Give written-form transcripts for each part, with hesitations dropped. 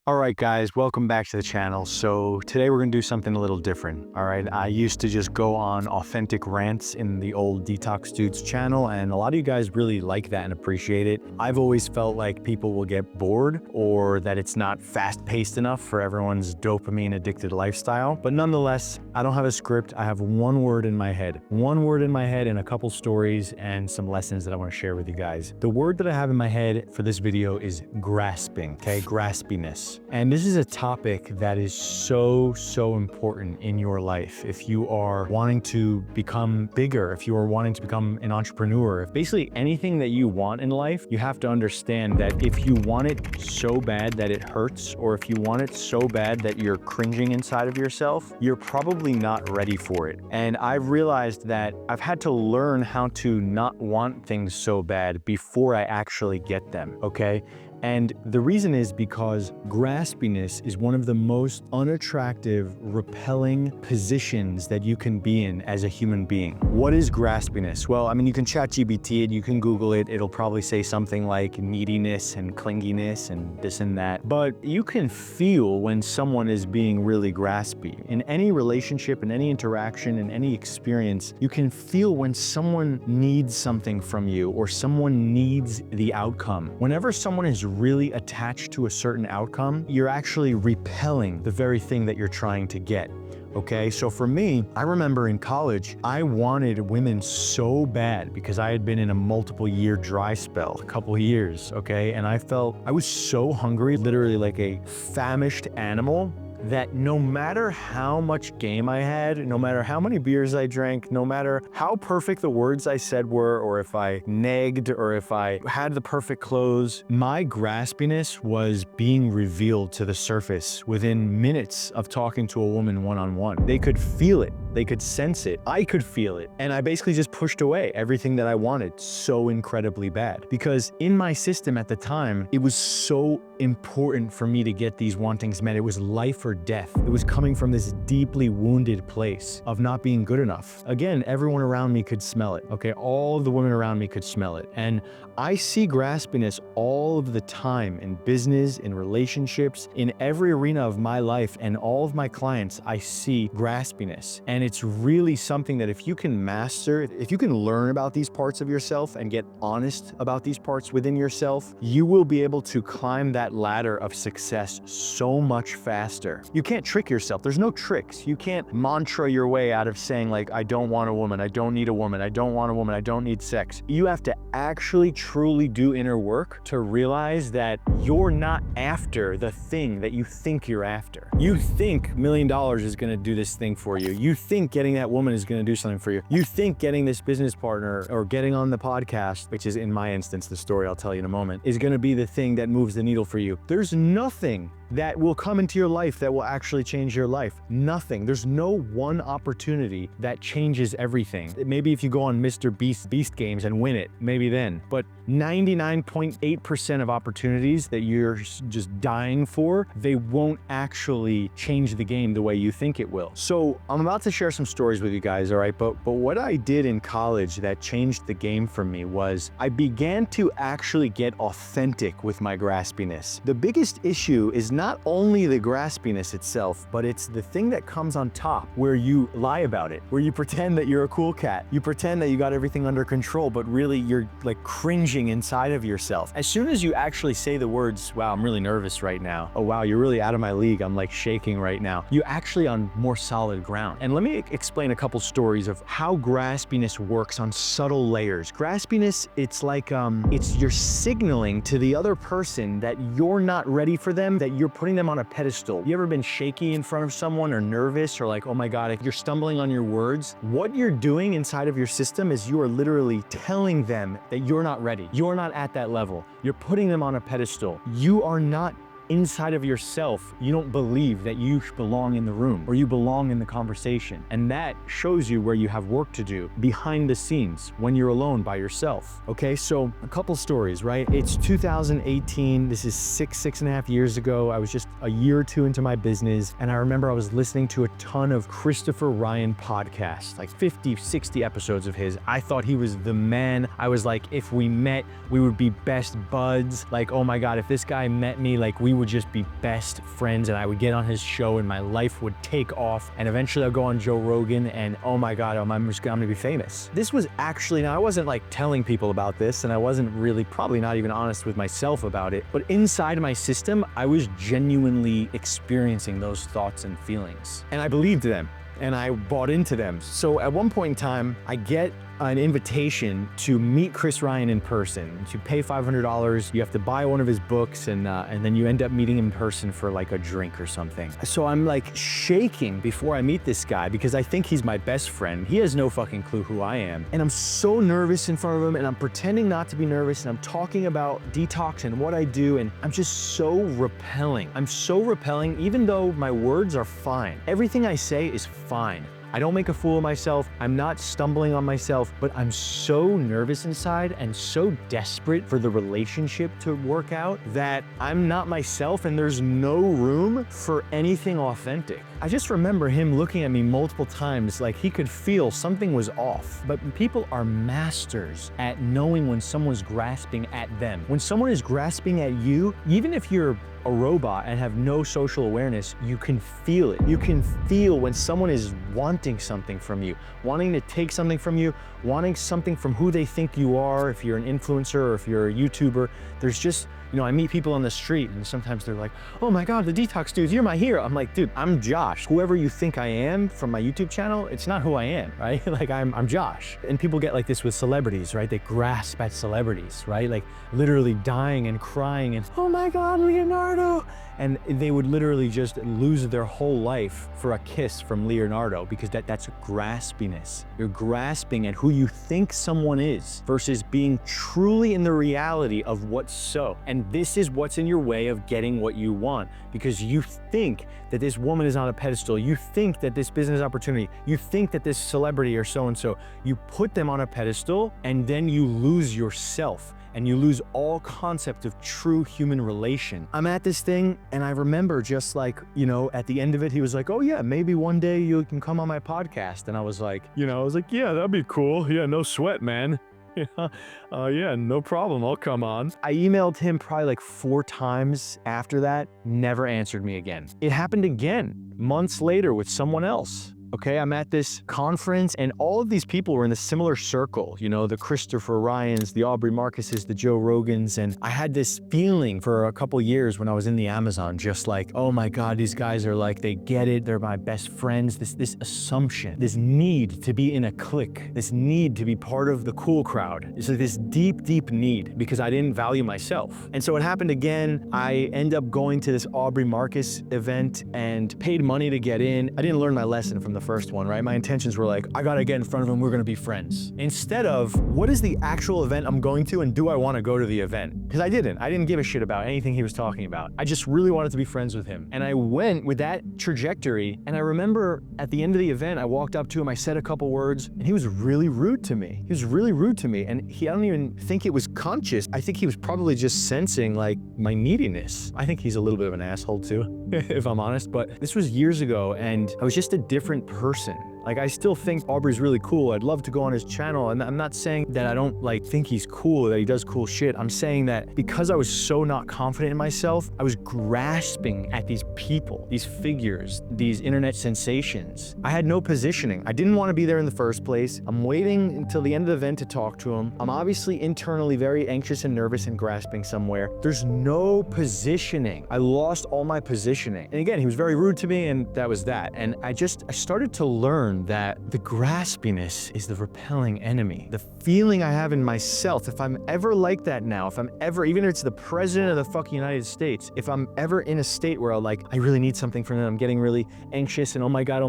All right, guys, welcome back to the channel. So today we're gonna do something a little different, all right? I used to just go on authentic rants in the old Detox Dudes channel, and a lot of you guys really like that and appreciate it. I've always felt like people will get bored or that it's not fast-paced enough for everyone's dopamine-addicted lifestyle. But nonetheless, I don't have a script. I have one word in my head. One word in my head and a couple stories and some lessons that I wanna share with you guys. The word that I have in my head for this video is grasping, okay? Graspiness. And this is a topic that is so important in your life. If you are wanting to become bigger, if you are wanting to become an entrepreneur, if basically anything that you want in life, you have to understand that if you want it so bad that it hurts, or if you want it so bad that you're cringing inside of yourself, you're probably not ready for it. And I've realized that I've had to learn how to not want things so bad before I actually get them, okay? And the reason is because graspiness is one of the most unattractive, repelling positions that you can be in as a human being. What is graspiness? Well, I mean, you can chat GPT it, you can Google it. It'll probably say something like neediness and clinginess and this and that. But you can feel when someone is being really graspy. In any relationship, in any interaction, in any experience, you can feel when someone needs something from you or someone needs the outcome. Whenever someone is really attached to a certain outcome, you're actually repelling the very thing that you're trying to get. Okay, so for me, I remember in college, I wanted women so bad because I had been in a multiple year dry spell, a couple of years, okay? And I felt I was so hungry, literally like a famished animal, that no matter how much game I had, no matter how many beers I drank, no matter how perfect the words I said were, or if I nagged, or if I had the perfect clothes, my graspiness was being revealed to the surface within minutes of talking to a woman one-on-one. They could feel it. They could sense it. I could feel it. And I basically just pushed away everything that I wanted so incredibly bad. Because in my system at the time, it was so important for me to get these wantings met. It was life or death. It was coming from this deeply wounded place of not being good enough. Again, everyone around me could smell it, okay? All the women around me could smell it. And I see graspiness all of the time in business, in relationships, in every arena of my life, and all of my clients, I see graspiness. And it's really something that if you can master, if you can learn about these parts of yourself and get honest about these parts within yourself, you will be able to climb that ladder of success so much faster. You can't trick yourself. There's no tricks. You can't mantra your way out of saying like, I don't want a woman, I don't need a woman, I don't want a woman, I don't need sex. You have to actually truly do inner work to realize that you're not after the thing that you think you're after. You think $1 million is gonna do this thing for you. You think getting that woman is gonna do something for you. You think getting this business partner or getting on the podcast, which is in my instance, the story I'll tell you in a moment, is gonna be the thing that moves the needle for you. There's nothing that will come into your life that will actually change your life. Nothing. There's no one opportunity that changes everything. Maybe if you go on Mr. Beast games and win it, maybe then. But 99.8% of opportunities that you're just dying for, they won't actually change the game the way you think it will. So I'm about to share some stories with you guys, all right? But what I did in college that changed the game for me was I began to actually get authentic with my graspiness. The biggest issue is not only the graspiness itself, but it's the thing that comes on top where you lie about it, where you pretend that you're a cool cat. You pretend that you got everything under control, but really you're like cringing inside of yourself. As soon as you actually say the words, wow, I'm really nervous right now. Oh, wow, you're really out of my league. I'm like shaking right now. You're actually on more solid ground. And let me explain a couple stories of how graspiness works on subtle layers. Graspiness, it's like, you're signaling to the other person that you're not ready for them, that you're putting them on a pedestal. You ever been shaky in front of someone or nervous or like, oh my God, if you're stumbling on your words, what you're doing inside of your system is you are literally telling them that you're not ready. You're not at that level. You're putting them on a pedestal. You are not inside of yourself, you don't believe that you belong in the room or you belong in the conversation. And that shows you where you have work to do behind the scenes when you're alone by yourself. Okay, so a couple stories, right? It's 2018. This is six and a half years ago. I was just a year or two into my business. And I remember I was listening to a ton of Christopher Ryan podcasts, like 50, 60 episodes of his. I thought he was the man. I was like, if we met, we would be best buds. Like, oh my God, if this guy met me, like we would just be best friends, and I would get on his show and my life would take off, and eventually I'll go on Joe Rogan and oh my God, I'm gonna be famous. This was actually, now I wasn't like telling people about this, and I wasn't really probably not even honest with myself about it, but inside my system, I was genuinely experiencing those thoughts and feelings. And I believed them. And I bought into them. So at one point in time, I get an invitation to meet Chris Ryan in person. You pay $500, you have to buy one of his books, and then you end up meeting him in person for like a drink or something. So I'm like shaking before I meet this guy because I think he's my best friend. He has no fucking clue who I am. And I'm so nervous in front of him, and I'm pretending not to be nervous, and I'm talking about detox and what I do, and I'm just so repelling. I'm so repelling, even though my words are fine. Everything I say is fine. I don't make a fool of myself. I'm not stumbling on myself, but I'm so nervous inside and so desperate for the relationship to work out that I'm not myself, and there's no room for anything authentic. I just remember him looking at me multiple times like he could feel something was off. But people are masters at knowing when someone's grasping at them. When someone is grasping at you, even if you're a robot and have no social awareness, you can feel it. You can feel when someone is wanting something from you, wanting to take something from you, wanting something from who they think you are. If you're an influencer or if you're a YouTuber, there's just, you know, I meet people on the street and sometimes they're like, oh my God, the detox dudes, you're my hero. I'm like, dude, I'm Josh. Whoever you think I am from my YouTube channel, it's not who I am, right? Like I'm Josh. And people get like this with celebrities, right? They grasp at celebrities, right? Like literally dying and crying and, oh my God, Leonardo. And they would literally just lose their whole life for a kiss from Leonardo because that's graspiness. You're grasping at who you think someone is versus being truly in the reality of what's so. And this is what's in your way of getting what you want because you think that this woman is on a pedestal. You think that this business opportunity, you think that this celebrity or so-and-so, you put them on a pedestal and then you lose yourself. And you lose all concept of true human relation. I'm at this thing and I remember just like, you know, at the end of it, he was like, oh yeah, maybe one day you can come on my podcast. And I was like, yeah, that'd be cool. Yeah, no sweat, man. Yeah, no problem. I'll come on. I emailed him probably like 4 times after that, never answered me again. It happened again months later with someone else. Okay, I'm at this conference and all of these people were in a similar circle, you know, the Christopher Ryans, the Aubrey Marcuses, the Joe Rogans, and I had this feeling for a couple years when I was in the Amazon, just like, oh my God, these guys are like, they get it, they're my best friends, this assumption, this need to be in a clique, this need to be part of the cool crowd. It's like this deep, deep need because I didn't value myself. And so it happened again. I end up going to this Aubrey Marcus event and paid money to get in. I didn't learn my lesson from the first one, right? My intentions were like, I gotta get in front of him, we're gonna be friends. Instead of, what is the actual event I'm going to and do I wanna go to the event? Because I didn't give a shit about anything he was talking about. I just really wanted to be friends with him. And I went with that trajectory, and I remember at the end of the event, I walked up to him, I said a couple words, and he was really rude to me. He was really rude to me, and I don't even think it was conscious. I think he was probably just sensing like my neediness. I think he's a little bit of an asshole too, if I'm honest, but this was years ago, and I was just a different person. Like, I still think Aubrey's really cool. I'd love to go on his channel. And I'm not saying that I don't like think he's cool, that he does cool shit. I'm saying that because I was so not confident in myself, I was grasping at these people, these figures, these internet sensations. I had no positioning. I didn't want to be there in the first place. I'm waiting until the end of the event to talk to him. I'm obviously internally very anxious and nervous and grasping somewhere. There's no positioning. I lost all my positioning. And again, he was very rude to me, and that was that. And I started to learn that the graspiness is the repelling enemy. The feeling I have in myself, if I'm ever like that now, if I'm ever, even if it's the president of the fucking United States, if I'm ever in a state where I really need something from them, I'm getting really anxious and oh my God,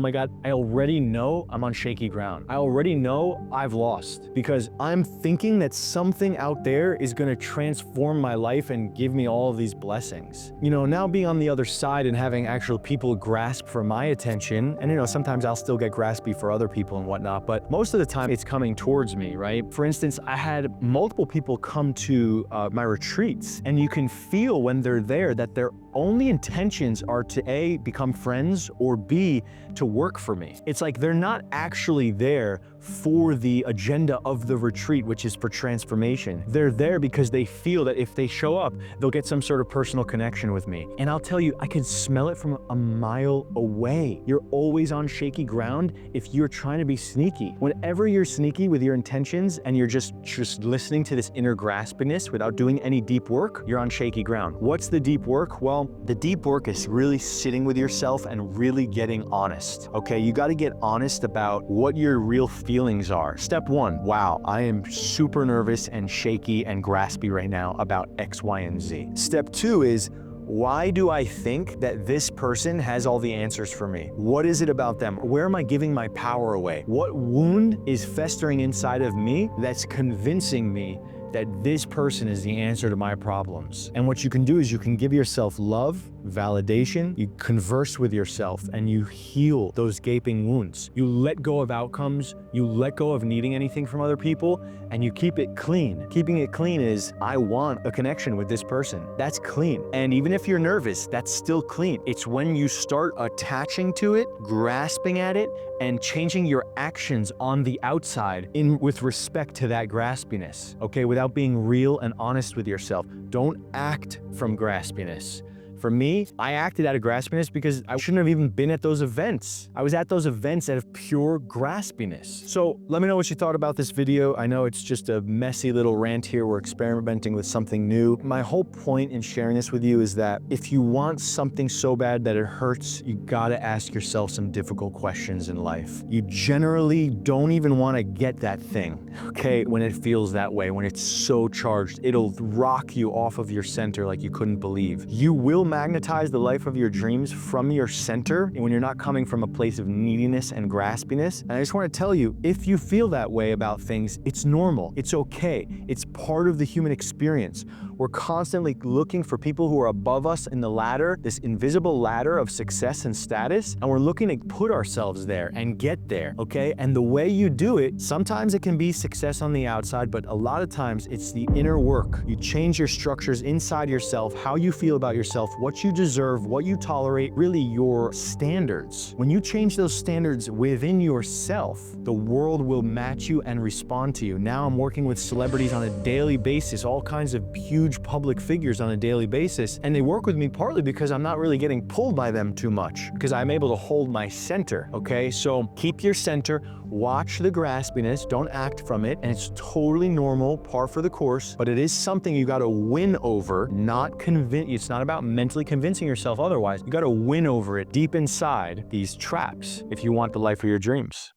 I already know I'm on shaky ground. I already know I've lost because I'm thinking that something out there is gonna transform my life and give me all of these blessings. You know, now being on the other side and having actual people grasp for my attention, and you know, sometimes I'll still get grasped graspy for other people and whatnot, but most of the time it's coming towards me, right? For instance, I had multiple people come to my retreats, and you can feel when they're there that their only intentions are to A, become friends, or B, to work for me. It's like they're not actually there for the agenda of the retreat, which is for transformation. They're there because they feel that if they show up, they'll get some sort of personal connection with me. And I'll tell you, I can smell it from a mile away. You're always on shaky ground if you're trying to be sneaky. Whenever you're sneaky with your intentions and you're just listening to this inner graspiness without doing any deep work, you're on shaky ground. What's the deep work? Well, the deep work is really sitting with yourself and really getting honest. Okay, you got to get honest about what your real feelings are. Step one, wow, I am super nervous and shaky and graspy right now about X, Y, and Z. Step two is, why do I think that this person has all the answers for me? What is it about them? Where am I giving my power away? What wound is festering inside of me that's convincing me that this person is the answer to my problems? And what you can do is you can give yourself love, validation, you converse with yourself, and you heal those gaping wounds. You let go of outcomes, you let go of needing anything from other people, and you keep it clean. Keeping it clean is, I want a connection with this person. That's clean. And even if you're nervous, that's still clean. It's when you start attaching to it, grasping at it, and changing your actions on the outside with respect to that graspiness, okay? Without being real and honest with yourself. Don't act from graspiness. For me, I acted out of graspiness because I shouldn't have even been at those events. I was at those events out of pure graspiness. So let me know what you thought about this video. I know it's just a messy little rant here. We're experimenting with something new. My whole point in sharing this with you is that if you want something so bad that it hurts, you gotta ask yourself some difficult questions in life. You generally don't even wanna get that thing, okay? When it feels that way, when it's so charged, it'll rock you off of your center like you couldn't believe. You will magnetize the life of your dreams from your center when you're not coming from a place of neediness and graspiness. And I just want to tell you, if you feel that way about things, it's normal. It's okay. It's part of the human experience. We're constantly looking for people who are above us in the ladder, this invisible ladder of success and status, and we're looking to put ourselves there and get there, okay? And the way you do it, sometimes it can be success on the outside, but a lot of times it's the inner work. You change your structures inside yourself, how you feel about yourself, what you deserve, what you tolerate, really your standards. When you change those standards within yourself, the world will match you and respond to you. Now I'm working with celebrities on a daily basis, all kinds of huge public figures on a daily basis, and they work with me partly because I'm not really getting pulled by them too much, because I'm able to hold my center, okay? So keep your center, watch the graspiness, don't act from it, and it's totally normal, par for the course, but it is something you gotta win over, not convince. It's not about mentally convincing yourself otherwise. You gotta win over it deep inside these traps if you want the life of your dreams.